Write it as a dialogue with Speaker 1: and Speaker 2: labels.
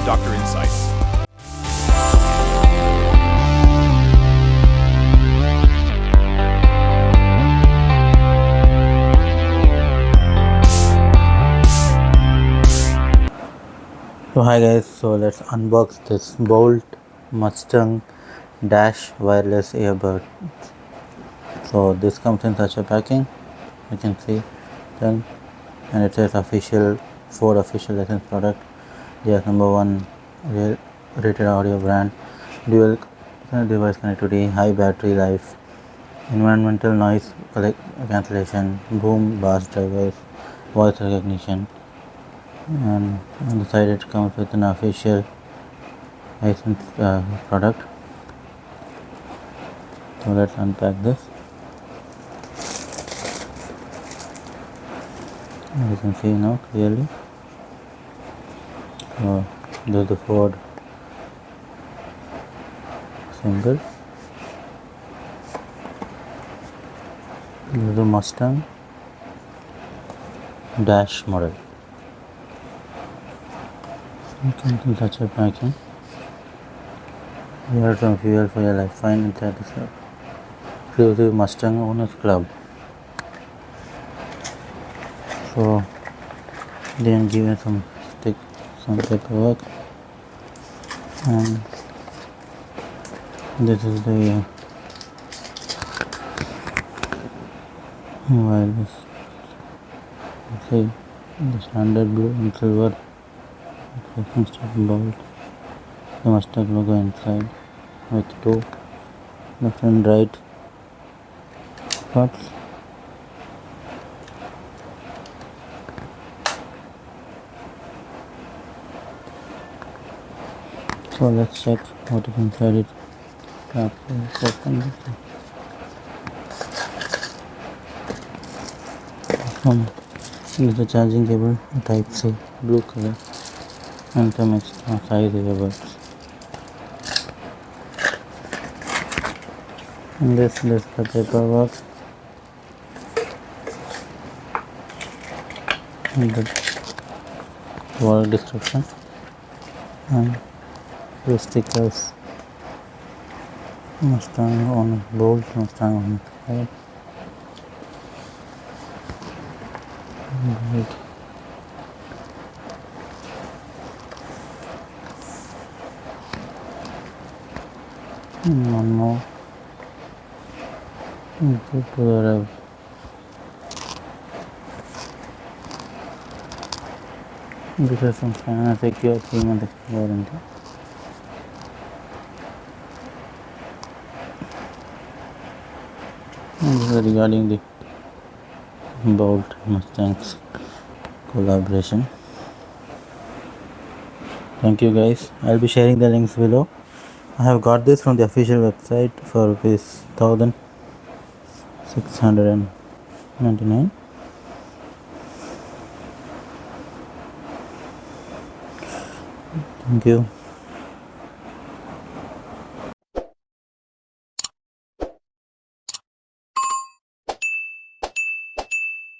Speaker 1: to Dr. Insights.
Speaker 2: So hi guys, so let's unbox this BOULT Mustang Dash wireless earbud. So this comes in such a packing, you can see then, and it says official Ford official license product. They are #1 rated audio brand, dual device connectivity, high battery life, environmental noise cancellation, boom bass drivers, voice recognition, and on the side it comes with an official licensed product. So let's unpack this. As you can see now clearly, so there's the Ford symbol, this is the Mustang Dash model. You can see such a packing. Here are some fuel for your life. Find inside this exclusive Mustang Owners Club. So then given some paperwork, and this is the wireless. See the standard blue and silver BOULT. The Mustang logo inside with two left and right parts. So let's check what is inside it. Use the charging cable, type C, blue color, and some extra size earbuds. And this is the paperwork and the product description and the stickers. Mustang on BOULT, Mustang on head. And one more. Go to the rev. This is some China secure 3-month warranty. And this is regarding the BOULT Mustangs collaboration. Thank you guys. I'll be sharing the links below. I have got this from the official website for ₹699. Thank you.